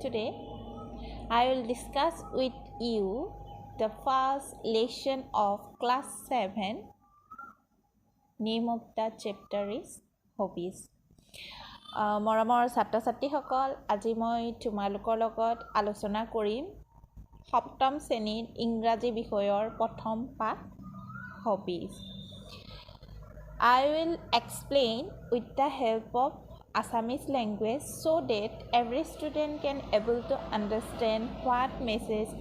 Today, I will discuss with you the first lesson of class 7. Name of the chapter is Hobbies. মৰমৰ ছাত্ৰ ছাত্ৰীসকল, আজি মই তোমালোকৰ লগত আলোচনা কৰিম সপ্তম শ্ৰেণীৰ ইংৰাজী বিষয়ৰ প্ৰথম পাঠ Hobbies. I will explain with the help of Assamese language so that every student can able to understand what message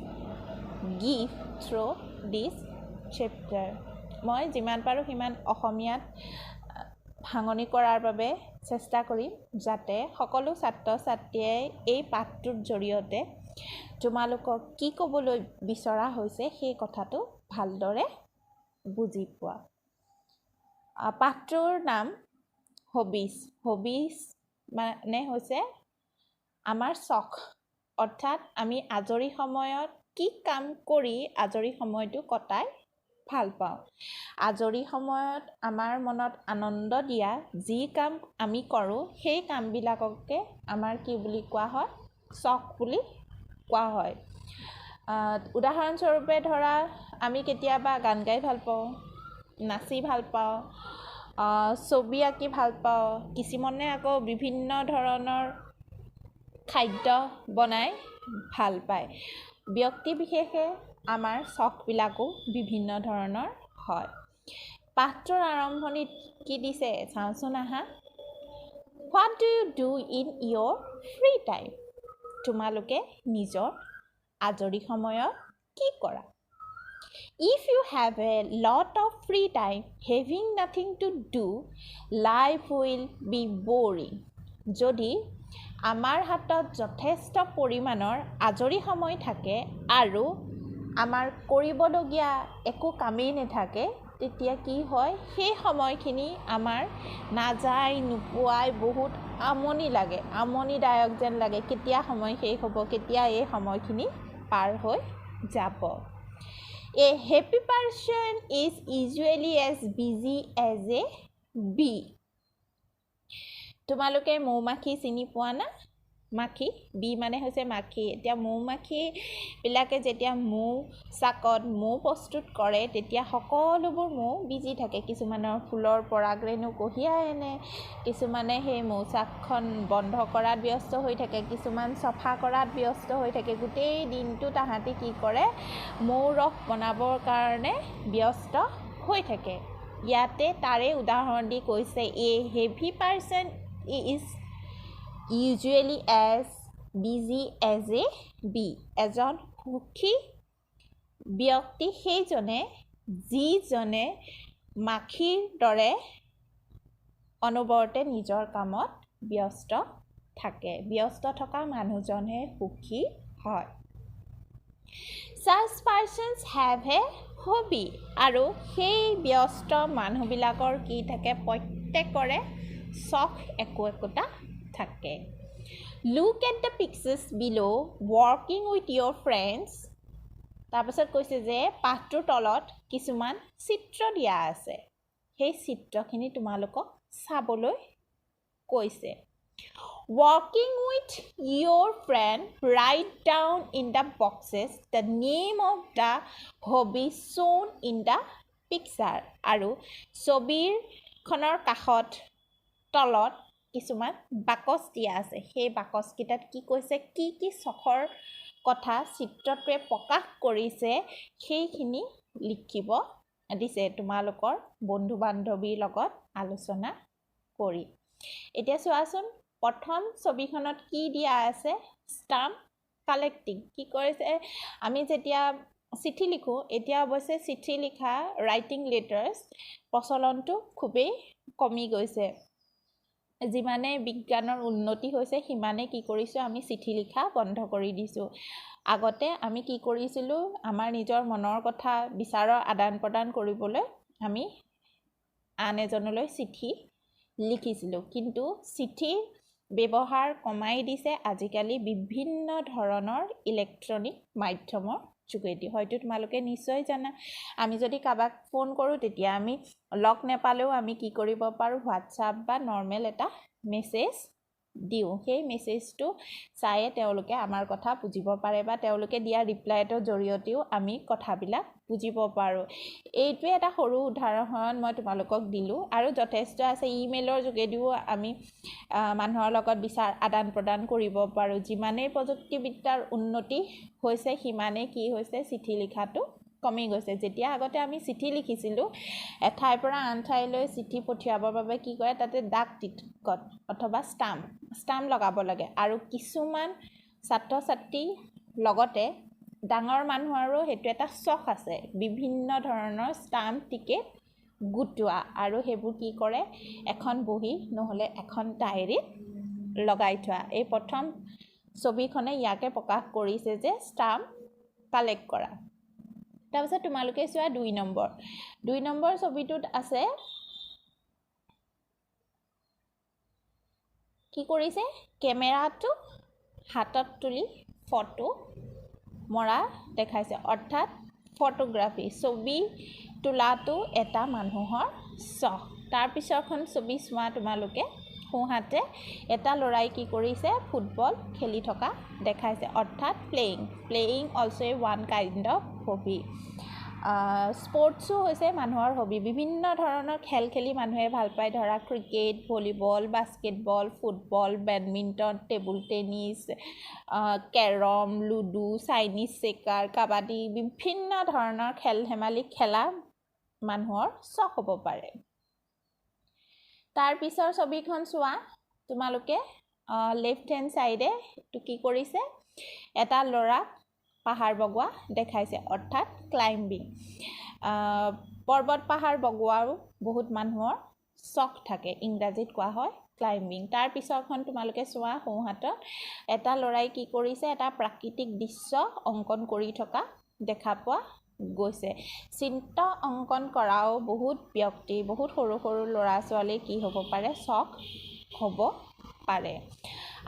give through this chapter. মই যিমান পাৰো সিমান অসমীয়াত ভাঙনি কৰাৰ বাবে চেষ্টা কৰিম যাতে সকলো ছাত্ৰ ছাত্ৰীয়ে এই পাঠটোৰ জৰিয়তে তোমালোকক কি ক'বলৈ বিচৰা হৈছে সেই কথাটো ভালদৰে বুজি পোৱা। পাঠটোৰ নাম হবিজ। হবিজ মানে হৈছে আমাৰ চখ, অৰ্থাৎ আমি আজৰি সময়ত কি কাম কৰি আজৰি সময়টো কটাই ভাল পাওঁ। আজৰি সময়ত আমাৰ মনত আনন্দ দিয়া যি কাম আমি কৰোঁ সেই কামবিলাককে আমাৰ কি বুলি কোৱা হয়, চখ বুলি কোৱা হয়। উদাহৰণস্বৰূপে ধৰা আমি কেতিয়াবা গান গাই ভাল পাওঁ, নাচি ভাল পাওঁ, ছবি আঁকি ভাল পাওঁ, কিছুমানে আকৌ বিভিন্ন ধৰণৰ খাদ্য বনাই ভাল পায়। ব্যক্তি বিশেষে আমাৰ চখবিলাকো বিভিন্ন ধৰণৰ হয়। পাঠটোৰ আৰম্ভণিত কি দিছে চাওঁচোন আহা। What do you do in your free time? তোমালোকে নিজৰ আজৰি সময়ত কি কৰা? If you have a lot of free time, having nothing to do, life will be boring. যদি আমাৰ হাতত যথেষ্ট পৰিমাণৰ আজৰি সময় থাকে আৰু আমাৰ কৰিবলগীয়া একো কামেই নাথাকে, তেতিয়া কি হয়, সেই সময়খিনি আমাৰ নাযায় নোপোৱাই বহুত আমনি লাগে, আমনিদায়ক যেন লাগে। কেতিয়া সময় শেষ হ'ব, কেতিয়া এই সময়খিনি পাৰ হৈ যাব। A happy person is usually as busy as a bee. তোমালোকে মৌমাখি চিনি পোৱা না? মাখি, বি মানে হৈছে মাখি। এতিয়া মৌমাখিবিলাকে যেতিয়া মৌ চাকত মৌ প্ৰস্তুত কৰে তেতিয়া সকলোবোৰ মৌ বিজি থাকে। কিছুমানৰ ফুলৰ পৰাগৰেণু কঢ়িয়াই আনে, কিছুমানে সেই মৌচাকখন বন্ধ কৰাত ব্যস্ত হৈ থাকে, কিছুমান চফা কৰাত ব্যস্ত হৈ থাকে। গোটেই দিনটো তাহাঁতি কি কৰে, মৌ ৰস বনাবৰ কাৰণে ব্যস্ত হৈ থাকে। ইয়াতে তাৰে উদাহৰণ দি কৈছে a heavy person is usually as busy as a bee. এজন সুখী ব্যক্তি সেইজনে যিজনে মাখিৰ দৰে অনবৰতে নিজৰ কামত ব্যস্ত থাকে। ব্যস্ত থকা মানুহজনহে সুখী হয়। Such persons have a hobby. আৰু সেই ব্যস্ত মানুহবিলাকৰ কি থাকে, প্ৰত্যেকৰে চখ একোটা থাকে। Look at the pictures below. Working with your friends. তাৰপিছত কৈছে যে পাঠটোৰ তলত কিছুমান চিত্ৰ দিয়া আছে, সেই চিত্ৰখিনি তোমালোকক চাবলৈ কৈছে। Working with your friend, write down in the boxes the name of the hobby shown in the picture. আৰু ছবিখনৰ কাষত তলত কিছুমান বাকচ দিয়া আছে, সেই বাকচকেইটাত কি কৈছে, কি কি চখৰ কথা চিত্ৰটোৱে প্ৰকাশ কৰিছে সেইখিনি লিখিব দিছে তোমালোকৰ বন্ধু বান্ধৱীৰ লগত আলোচনা কৰি। এতিয়া চোৱাচোন, প্ৰথম ছবিখনত কি দিয়া আছে, ষ্টাম্প কালেক্টিং। কি কৰিছে, আমি যেতিয়া চিঠি লিখোঁ, এতিয়া অৱশ্যে চিঠি লিখা ৰাইটিং লেটাৰ্ছ প্ৰচলনটো খুবেই কমি গৈছে। যিমানে বিজ্ঞানৰ উন্নতি হৈছে সিমানে কি কৰিছোঁ, আমি চিঠি লিখা বন্ধ কৰি দিছোঁ। আগতে আমি কি কৰিছিলোঁ, আমাৰ নিজৰ মনৰ কথা বিচাৰৰ আদান প্ৰদান কৰিবলৈ আমি আন এজনলৈ চিঠি লিখিছিলোঁ। কিন্তু চিঠিৰ ব্যৱহাৰ কমাই দিছে আজিকালি বিভিন্ন ধৰণৰ ইলেক্ট্ৰনিক মাধ্যমৰ যোগেদি। হয়তো তোমালোকে নিশ্চয় জানা, আমি যদি কাৰোবাক ফোন কৰোঁ তেতিয়া আমি লগ নেপালেও আমি কি কৰিব পাৰোঁ, হোৱাটছআপ বা নৰ্মেল এটা মেছেজ দিওঁ সেই মেছেজটো চায়ে তেওঁলোকে আমাৰ কথা বুজিব পাৰে বা তেওঁলোকে দিয়া ৰিপ্লাইটোৰ জৰিয়তেও আমি কথাবিলাক বুজিব পাৰোঁ এইটোৱে এটা সৰু উদাহৰণ মই তোমালোকক দিলোঁ আৰু যথেষ্ট আছে ইমেইলৰ যোগেদিও আমি মানুহৰ লগত বিচাৰ আদান প্ৰদান কৰিব পাৰোঁ যিমানেই প্ৰযুক্তিবিদ্যাৰ উন্নতি হৈছে সিমানেই কি হৈছে চিঠি লিখাটো কমি গৈছে যেতিয়া আগতে আমি চিঠি লিখিছিলোঁ এঠাইৰ পৰা আন ঠাইলৈ চিঠি পঠিয়াবৰ বাবে কি কৰে তাতে ডাক টিকট অথবা ষ্টাম্প লগাব লাগে আৰু কিছুমান ছাত্ৰ ছাত্ৰী লগতে ডাঙৰ মানুহৰো সেইটো এটা চখ আছে বিভিন্ন ধৰণৰ ষ্টাম্প টিকেট গোটোৱা আৰু সেইবোৰ কি কৰে এখন বহী নহ'লে এখন ডায়েৰীত লগাই থোৱা এই প্ৰথম ছবিখনে ইয়াকে প্ৰকাশ কৰিছে যে ষ্টাম্প কালেক্ট কৰা তাৰপিছত তোমালোকে চোৱা 2 নম্বৰ ছবিটোত আছে কি কৰিছে কেমেৰাটো হাতত তুলি ফটো মৰা দেখাইছে অৰ্থাৎ ফটোগ্ৰাফি ছবি তোলাটো এটা মানুহৰ চখ তাৰ পিছৰখন ছবি চোৱা তোমালোকে সোঁহাতে এটা ল'ৰাই কি কৰিছে ফুটবল খেলি থকা দেখাইছে অৰ্থাৎ playing also' one kind of hobby স্পৰ্টছো হৈছে মানুহৰ হবি বিভিন্ন ধৰণৰ খেল খেলি মানুহে ভাল পায় ধৰা cricket volleyball basketball football badminton table tennis carrom ludo Chinese checker kabaddi বিভিন্ন ধৰণৰ খেল ধেমালি খেলা মানুহৰ চখ হ'ব পাৰে তাৰ পিছৰ ছবিখন চোৱা তোমালোকে লেফ্ট হেণ্ড চাইডে এইটো কি কৰিছে এটা ল'ৰা পাহাৰ বগোৱা দেখাইছে অৰ্থাৎ ক্লাইম্বিং পৰ্বত পাহাৰ বগোৱাও বহুত মানুহৰ চখ থাকে ইংৰাজীত কোৱা হয় ক্লাইম্বিং তাৰ পিছৰখন তোমালোকে চোৱা সোঁহাতত এটা ল'ৰাই কি কৰিছে এটা প্ৰাকৃতিক দৃশ্য অংকন কৰি থকা দেখা পোৱা গৈছে চিত্ৰ অংকন কৰাও বহুত ব্যক্তি বহুত সৰু সৰু ল'ৰা ছোৱালী কি হ'ব পাৰে চখ হ'ব পাৰে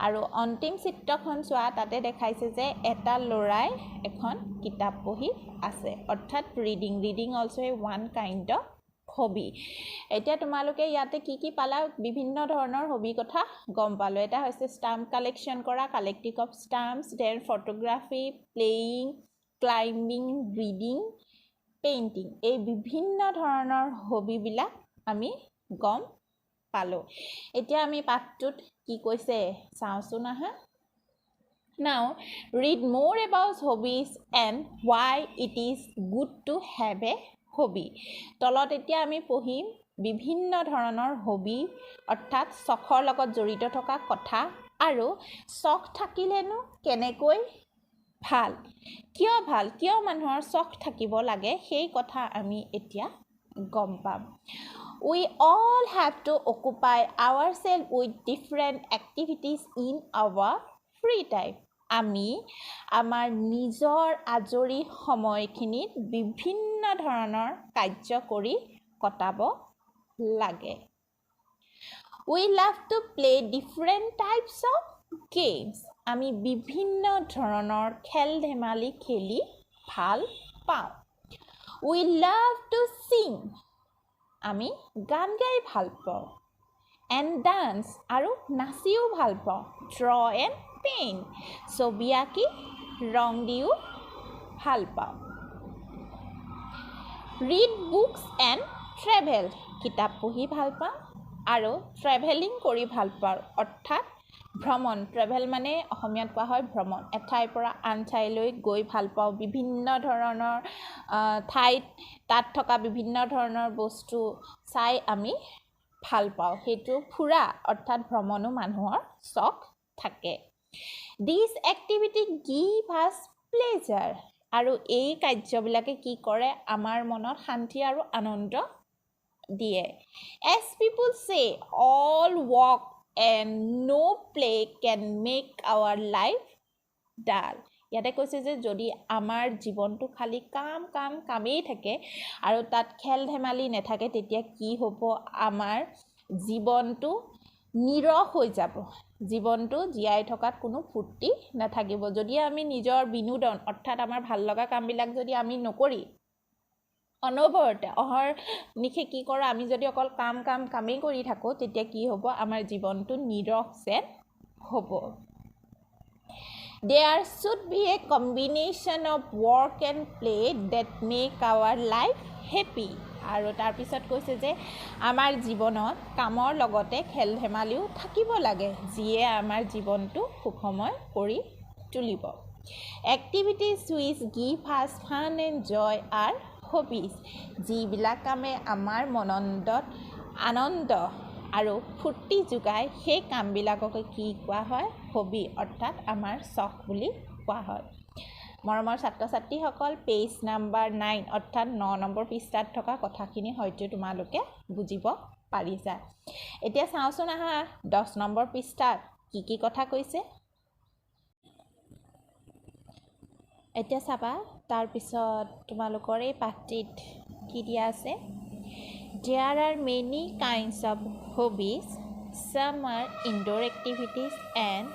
আৰু অন্তিম চিত্ৰখন চোৱা তাতে দেখাইছে যে এটা ল'ৰাই এখন কিতাপ পঢ়ি আছে অৰ্থাৎ reading also' one kind of hobby এতিয়া তোমালোকে ইয়াতে কি পালা বিভিন্ন ধৰণৰ হবি কথা গম পালো এটা হৈছে ষ্টাম্প কালেকশ্যন কৰা collecting of stamps then photography playing climbing reading painting এই বিভিন্ন ধৰণৰ হবিবিলাক আমি গম পালো এতিয়া আমি পাঠটোত কি কৈছে চাওঁচোন আহা Now read more about hobbies and why it is good to have a hobby তলত এতিয়া আমি পঢ়িম বিভিন্ন ধৰণৰ হবি অৰ্থাৎ চখৰ লগত জড়িত থকা কথা আৰু চখ থাকিলেনো কেনেকৈ ভাল কিয় মানুহৰ চখ থাকিব লাগে সেই কথা আমি এতিয়া গম পাম We all have to occupy ourselves with different activities in our free time. আমি আমাৰ নিজৰ আজৰি সময়খিনিত বিভিন্ন ধৰণৰ কাৰ্য কৰি কটাব লাগে We love to play different types of games. আমি বিভিন্ন ধৰণৰ খেল ধেমালি খেলি ভাল পাওঁ We love to sing. আমি গান গাই ভাল পাওঁ and dance আৰু নাচিও ভাল পাওঁ draw and paint ছবি আঁকি ৰং দিও ভাল পাওঁ read books and travel কিতাপ পঢ়ি ভাল পাওঁ আৰু ট্ৰেভেলিং কৰি ভাল পাওঁ অৰ্থাৎ ভ্ৰমণ ট্ৰেভেল মানে অসমীয়াত কোৱা হয় ভ্ৰমণ এঠাইৰ পৰা আন ঠাইলৈ গৈ ভাল পাওঁ বিভিন্ন ধৰণৰ ঠাইত তাত থকা বিভিন্ন ধৰণৰ বস্তু চাই আমি ভাল পাওঁ সেইটো ফুৰা অৰ্থাৎ ভ্ৰমণো মানুহৰ চখ থাকে This activity give us pleasure আৰু এই কাৰ্যবিলাকে কি কৰে আমাৰ মনত শান্তি আৰু আনন্দ দিয়ে As people say all work and no play can make our life dull ইয়াতে কৈছে যে যদি আমাৰ জীৱনটো খালি কামেই থাকে আৰু তাত খেল ধেমালি নাথাকে তেতিয়া কি হ'ব আমাৰ জীৱনটো নিৰস হৈ যাব জীৱনটো জীয়াই থকাত কোনো ফূৰ্তি নাথাকিব যদি আমি নিজৰ বিনোদন অৰ্থাৎ আমাৰ ভাল লগা কামবিলাক যদি আমি নকৰি অনবৰতে অহৰ নিশে কি কৰোঁ আমি যদি অকল কামেই কৰি থাকোঁ তেতিয়া কি হ'ব আমাৰ জীৱনটো নিৰস যেন হ'ব। There should be a combination of work and play that make our life happy. আৰু তাৰপিছত কৈছে যে আমাৰ জীৱনত কামৰ লগতে খেল ধেমালিও থাকিব লাগে যিয়ে আমাৰ জীৱনটো সুখময় কৰি তুলিব। Activities which give us fun and joy are hobbies. যিবিলাক কামে আমাৰ মনন্দত আনন্দ আৰু ফূৰ্তি যোগায় সেই কামবিলাককে কি কোৱা হয়? হবি, অৰ্থাৎ আমাৰ চখ বুলি কোৱা হয়। মৰমৰ ছাত্ৰ ছাত্ৰীসকল, পেজ নাম্বাৰ 9 অৰ্থাৎ 9 নম্বৰ পৃষ্ঠাত থকা কথাখিনি হয়তো তোমালোকে বুজিব পাৰিছা। এতিয়া চাওঁচোন আহা 10 নম্বৰ পৃষ্ঠাত কি কথা কৈছে। এতিয়া চাবা, তাৰপিছত তোমালোকৰ এই পাঠটিত কি দিয়া আছে? There are many kinds of hobbies. Some are indoor activities and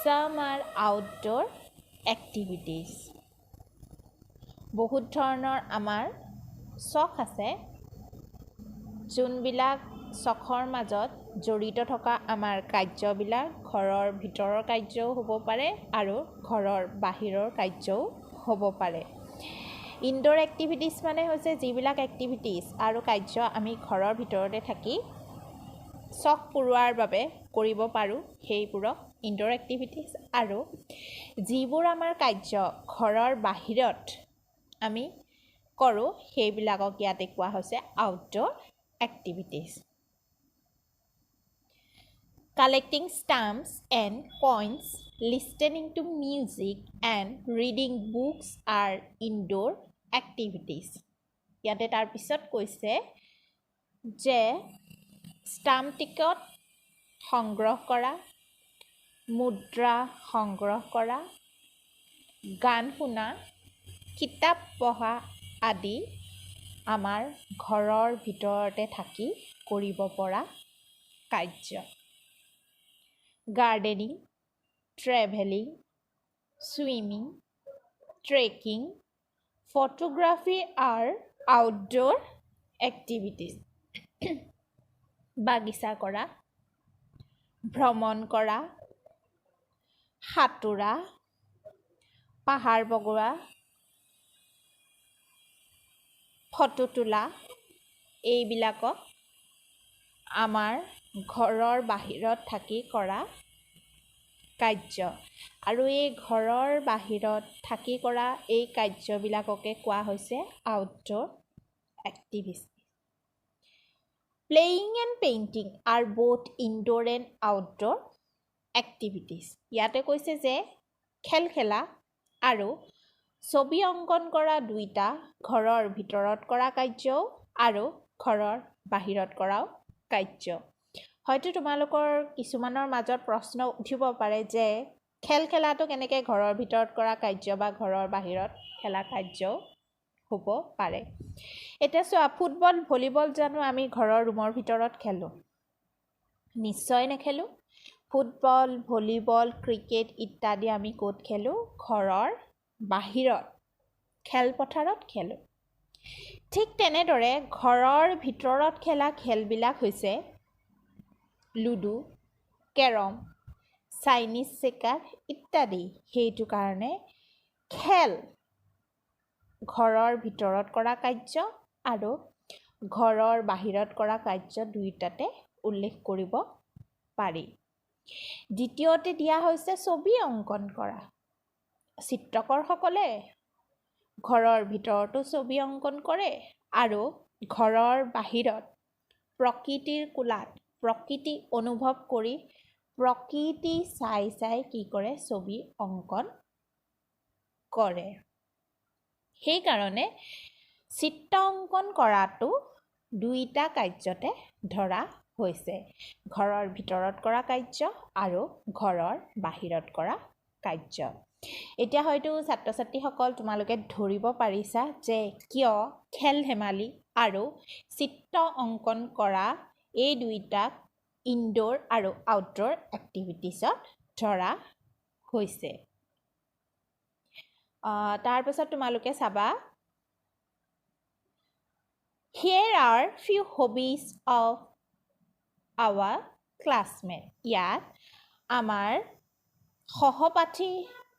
some are outdoor activities. বহুত ধৰণৰ আমাৰ চখ আছে, যোনবিলাক চখৰ মাজত জড়িত থকা আমাৰ কাৰ্যবিলাক ঘৰৰ ভিতৰৰ কাৰ্যও হ'ব পাৰে আৰু ঘৰৰ বাহিৰৰ কাৰ্যও হ'ব পাৰে। ইনডোৰ এক্টিভিটিছ মানে হৈছে যিবিলাক এক্টিভিটিছ আৰু কাৰ্য আমি ঘৰৰ ভিতৰতে থাকি চখ পূৰোৱাৰ বাবে কৰিব পাৰোঁ সেইবোৰক ইনডোৰ এক্টিভিটিছ, আৰু যিবোৰ আমাৰ কাৰ্য ঘৰৰ বাহিৰত আমি কৰোঁ সেইবিলাকক ইয়াতে কোৱা হৈছে outdoor activities. Collecting stamps and coins, listening to music and reading books are indoor activities. ইয়াতে তাৰপিছত কৈছে যে ষ্টাম্প টিকট সংগ্ৰহ কৰা, মুদ্ৰা সংগ্ৰহ কৰা, গান শুনা, কিতাপ পঢ়া আদি আমাৰ ঘৰৰ ভিতৰতে থাকি কৰিব পৰা কাৰ্য। Gardening, travelling, swimming, trekking, photography আৰ আউটডোৰ এক্টিভিটিজ। বাগিচা কৰা, ভ্ৰমণ কৰা, সাঁতোৰা, পাহাৰ বগোৱা, ফটো তোলা, এইবিলাকক আমাৰ ঘৰৰ বাহিৰত থাকি কৰা কাৰ্য। আৰু এই ঘৰৰ বাহিৰত থাকি কৰা এই কাৰ্যবিলাককে কোৱা হৈছে outdoor activities. Playing and painting are both indoor and outdoor activities. ইয়াতে কৈছে যে খেল খেলা আৰু ছবি অংকন কৰা দুইটা ঘৰৰ ভিতৰত কৰা কাৰ্য আৰু ঘৰৰ বাহিৰত কৰাও কাৰ্য। হয়তো তোমালোকৰ কিছুমানৰ মাজত প্ৰশ্ন উঠিব পাৰে যে খেল খেলাটো কেনেকৈ ঘৰৰ ভিতৰত কৰা কাৰ্য বা ঘৰৰ বাহিৰত খেলা কাৰ্যও হ'ব পাৰে। এতিয়া চোৱা, ফুটবল ভলীবল জানো আমি ঘৰৰ ৰুমৰ ভিতৰত খেলোঁ? নিশ্চয় নেখেলোঁ। ফুটবল, ভলীবল, ক্ৰিকেট ইত্যাদি আমি ক'ত খেলোঁ? ঘৰৰ বাহিৰত খেলপথাৰত খেলোঁ। ঠিক তেনেদৰে ঘৰৰ ভিতৰত খেলা খেলবিলাক হৈছে লুডু, কেৰম, চাইনিজ চেকাৰ ইত্যাদি। সেইটো কাৰণে খেল ঘৰৰ ভিতৰত কৰা কাৰ্য আৰু ঘৰৰ বাহিৰত কৰা কাৰ্য দুয়োটাতে উল্লেখ কৰিব পাৰি। দ্বিতীয়তে দিয়া হৈছে ছবি অংকন কৰা। চিত্ৰকৰসকলে ঘৰৰ ভিতৰতো ছবি অংকন কৰে আৰু ঘৰৰ বাহিৰত প্ৰকৃতিৰ কোলাত প্ৰকৃতি অনুভৱ কৰি প্ৰকৃতি চাই চাই কি কৰে? ছবি অংকন কৰে। সেইকাৰণে চিত্ৰ অংকন কৰাটো দুইটা কাৰ্যতে ধৰা হৈছে, ঘৰৰ ভিতৰত কৰা কাৰ্য আৰু ঘৰৰ বাহিৰত কৰা কাৰ্য। এতিয়া হয়তো ছাত্ৰ ছাত্ৰীসকল তোমালোকে ধৰিব পাৰিছা যে কিয় খেল ধেমালি আৰু চিত্ৰ অংকন কৰা এই দুইটাক ইনডোৰ আৰু আউটডোৰ এক্টিভিটিছত ধৰা হৈছে। তাৰপিছত তোমালোকে চাবা, Here are few hobbies of our classmates. ইয়াত আমাৰ সহপাঠী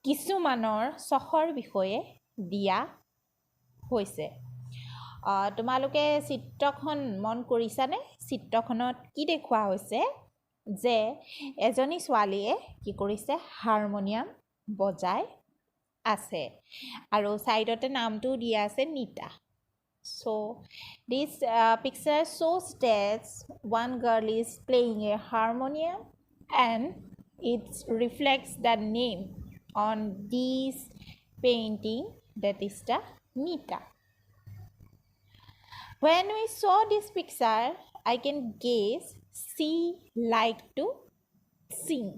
কিছুমানৰ চখৰ বিষয়ে দিয়া হৈছে তোমালোকে চিত্ৰখন মন কৰিছানে চিত্ৰখনত কি দেখুওৱা হৈছে যে এজনী ছোৱালীয়ে কি কৰিছে হাৰমনিয়াম বজাই আছে আৰু সাইডতে নামটো দিয়া আছে নিতা So this picture shows that one girl is playing a harmonium and it reflects the name on this painting that is the Nita. When we saw this picture, I can guess she like to sing.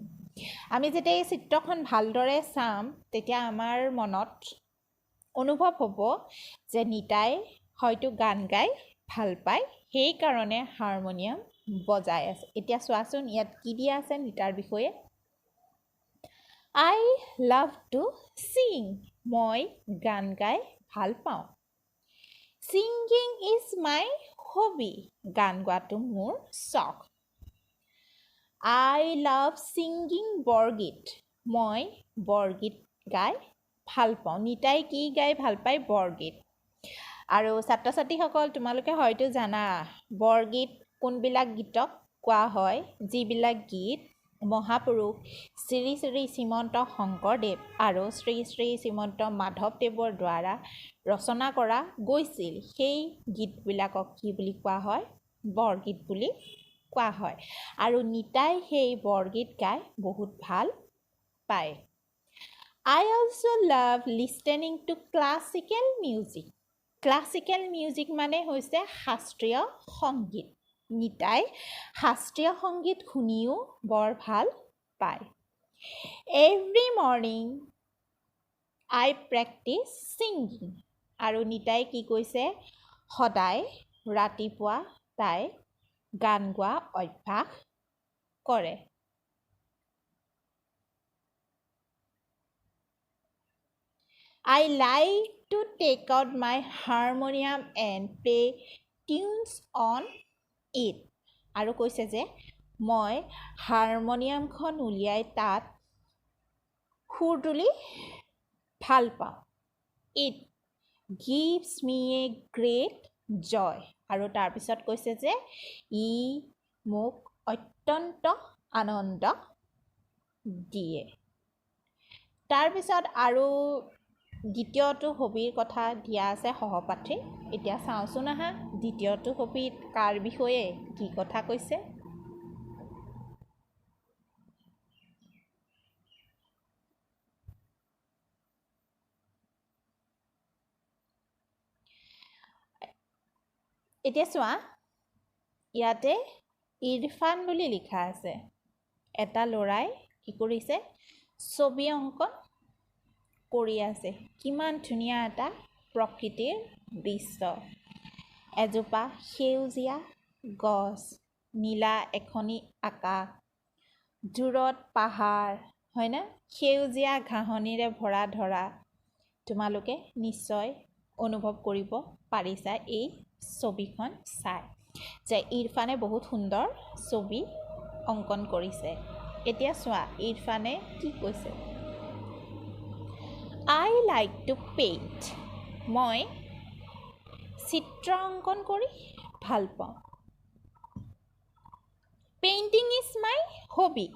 আমি যেতিয়া এই চিত্ৰখন ভালদৰে চাম তেতিয়া আমাৰ মনত অনুভৱ হ'ব যে নিতাই হয়তো গান গাই ভাল পায় সেই কাৰণে হাৰমনিয়াম বজাই আছে এতিয়া চোৱাচোন ইয়াত কি দিয়া আছে নিতাৰ বিষয়ে I love to sing মই গান গাই ভাল পাওঁ Singing is my hobby গান গোৱাটো মোৰ চখ I love singing বৰগীত মই বৰগীত গাই ভাল পাওঁ নিতাই কি গাই ভাল পায় বৰগীত আৰু ছাত্ৰ-ছাত্ৰীসকল তোমালোকে হয়তো জানা বৰগীত কোনবিলাক গীতক কোৱা হয় যিবিলাক গীত মহাপুৰুষ শ্ৰী শ্ৰী শ্ৰীমন্ত শংকৰদেৱ আৰু শ্ৰী শ্ৰী শ্ৰীমন্ত মাধৱদেৱৰ দ্বাৰা ৰচনা কৰা গৈছিল সেই গীতবিলাকক কি বুলি কোৱা হয় বৰগীত বুলি কোৱা হয় আৰু নিতাই সেই বৰগীত গাই বহুত ভাল পায় I also love listening to classical music Classical music মানে হৈছে শাস্ত্ৰীয় সংগীত নিতাই শাস্ত্ৰীয় সংগীত শুনিও বৰ ভাল পায় Every morning I practice singing আৰু নিতাই কি কৈছে সদায় ৰাতিপুৱা তাই গান গোৱা অভ্যাস কৰে I like to take out my harmonium and play tunes on it. আৰু কৈছে যে মই হাৰমনিয়ামখন উলিয়াই তাত সুৰ তুলি ভাল পাওঁ It gives me a great joy. আৰু তাৰপিছত কৈছে যে ই মোক অত্যন্ত আনন্দ দিয়ে তাৰপিছত আৰু দ্বিতীয়টো হবিৰ কথা দিয়া আছে সহপাঠী এতিয়া চাওঁচোন আহা দ্বিতীয়টো হবিত কাৰ বিষয়ে কি কথা কৈছে এতিয়া চোৱা ইয়াতে ইৰফান বুলি লিখা আছে এটা লৰাই কি কৰিছে ছবি অংকন কৰি আছে কিমান ধুনীয়া এটা প্ৰকৃতিৰ দৃশ্য এজোপা সেউজীয়া গছ নীলা এখনি আকাশ দূৰত পাহাৰ হয়নে সেউজীয়া ঘাঁহনিৰে ভৰা ধৰা তোমালোকে নিশ্চয় অনুভৱ কৰিব পাৰিছা এই ছবিখন চাই যে ইৰফানে বহুত সুন্দৰ ছবি অংকন কৰিছে এতিয়া চোৱা ইৰফানে কি কৈছে I like to paint. মই চিত্ৰ অংকন কৰি ভাল পাওঁ Painting is my hobby.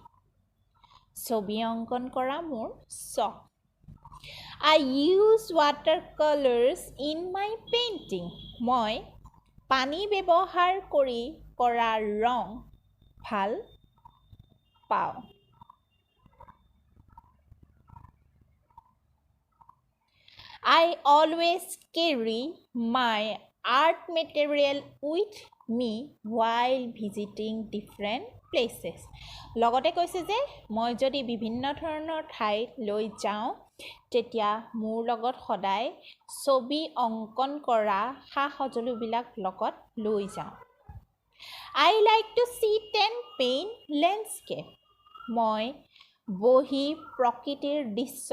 ছবি অংকন কৰা মোৰ চখ I use watercolors in my painting. মই পানী ব্যৱহাৰ কৰি কৰা ৰং ভাল পাওঁ I always carry my art material with me while visiting different places. লগতে কৈছে যে মই যদি বিভিন্ন ধৰণৰ ঠাইত লৈ যাওঁ তেতিয়া মোৰ লগত সদায় ছবি অংকন কৰা সা-সঁজুলিবিলাক লগত লৈ যাওঁ I like to sit and paint landscape. মই বহি প্ৰকৃতিৰ দৃশ্য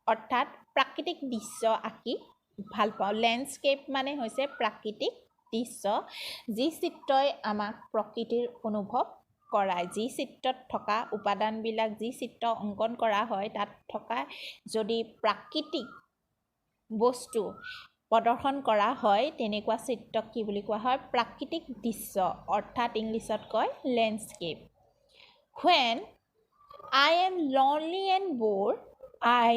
অৰ্থাৎ প্ৰাকৃতিক দৃশ্য আঁকি ভাল পাওঁ লেণ্ডস্কেপ মানে হৈছে প্ৰাকৃতিক দৃশ্য যি চিত্ৰই আমাক প্ৰকৃতিৰ অনুভৱ কৰাই যি চিত্ৰত থকা উপাদানবিলাক যি চিত্ৰ অংকন কৰা হয় তাত থকা যদি প্ৰাকৃতিক বস্তু প্ৰদৰ্শন কৰা হয় তেনেকুৱা চিত্ৰক কি বুলি কোৱা হয় প্ৰাকৃতিক দৃশ্য অৰ্থাৎ ইংলিছত কয় landscape When I am lonely and bored I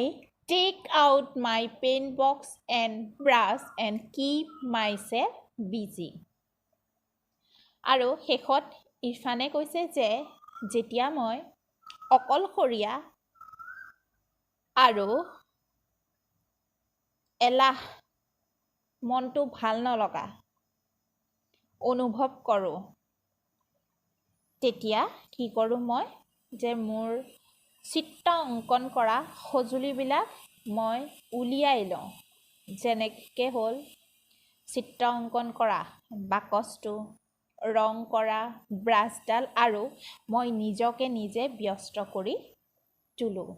take out my pen box and brush and keep myself busy আৰু শেষত ইৰফানে কৈছে যে যেতিয়া মই অকলশৰীয়া আৰু এলাহ মনটো ভাল নলগা অনুভৱ কৰোঁ তেতিয়া কি কৰোঁ মই যে মোৰ চিত্ৰ অংকন কৰা সঁজুলিবিলাক মই উলিয়াই লওঁ যেনেকৈ হ'ল চিত্ৰ অংকন কৰা বাকচটো ৰং কৰা ব্ৰাছডাল আৰু মই নিজকে নিজে ব্যস্ত কৰি তোলোঁ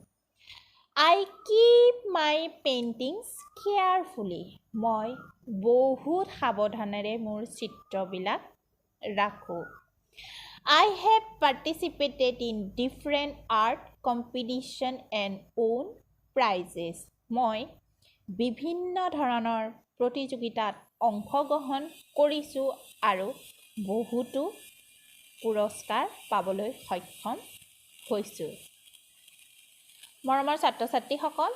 I keep my paintings carefully মই বহুত সাৱধানেৰে মোৰ চিত্ৰবিলাক ৰাখোঁ I have participated in different art competition and won prizes মই বিভিন্ন ধৰণৰ প্ৰতিযোগিতাত অংশগ্ৰহণ কৰিছোঁ আৰু বহুতো পুৰস্কাৰ পাবলৈ সক্ষম হৈছোঁ মৰমৰ ছাত্ৰ ছাত্ৰীসকল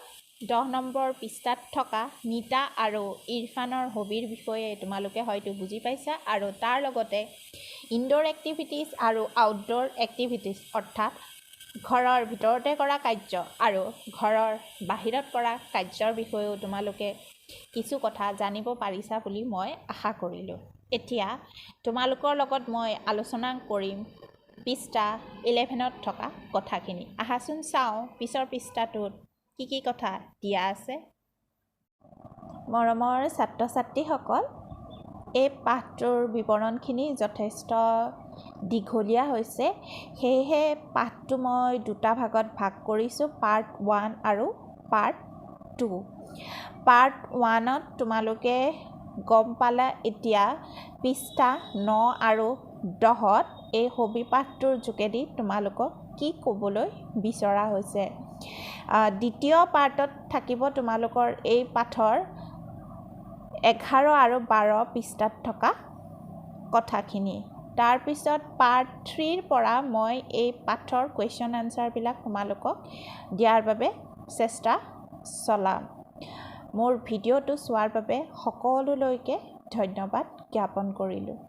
10 নম্বৰ পৃষ্ঠাত থকা নিতা আৰু ইৰফানৰ হবিৰ বিষয়ে তোমালোকে হয়তো বুজি পাইছা আৰু তাৰ লগতে ইনডোৰ এক্টিভিটিজ আৰু আউটডোৰ এক্টিভিটিজ অৰ্থাৎ ঘৰৰ ভিতৰতে কৰা কাৰ্য আৰু ঘৰৰ বাহিৰত কৰা কাৰ্যৰ বিষয়েও তোমালোকে কিছু কথা জানিব পাৰিছা বুলি মই আশা কৰিলোঁ এতিয়া তোমালোকৰ লগত মই আলোচনা কৰিম পৃষ্ঠা 11ত থকা কথাখিনি আহাচোন চাওঁ পিছৰ পৃষ্ঠাটোত কি কথা দিয়া আছে মৰমৰ ছাত্ৰ ছাত্ৰীসকল এই পাঠটোৰ বিৱৰণখিনি যথেষ্ট দীঘলীয়া হৈছে সেয়েহে পাঠটো মই দুটা ভাগত ভাগ কৰিছোঁ পাৰ্ট 1 আৰু পাৰ্ট 2 পাৰ্ট 1ত তোমালোকে গম পালা এতিয়া পৃষ্ঠা 9 আৰু 10ত এই হবি পাঠটোৰ যোগেদি তোমালোকক কি ক'বলৈ বিচৰা হৈছে দ্বিতীয় পাৰ্টত থাকিব তোমালোকৰ এই পাঠৰ 11 আৰু 12 পৃষ্ঠাত থকা কথাখিনি তাৰ পিছত পাৰ্ট 3ৰ পৰা মই এই পাঠৰ কুৱেশ্যন আনসাৰবিলাক তোমালোকক দিয়াৰ বাবে চেষ্টা চলাম মোৰ ভিডিঅ'টো চোৱাৰ বাবে সকলোলৈকে ধন্যবাদ জ্ঞাপন কৰিলোঁ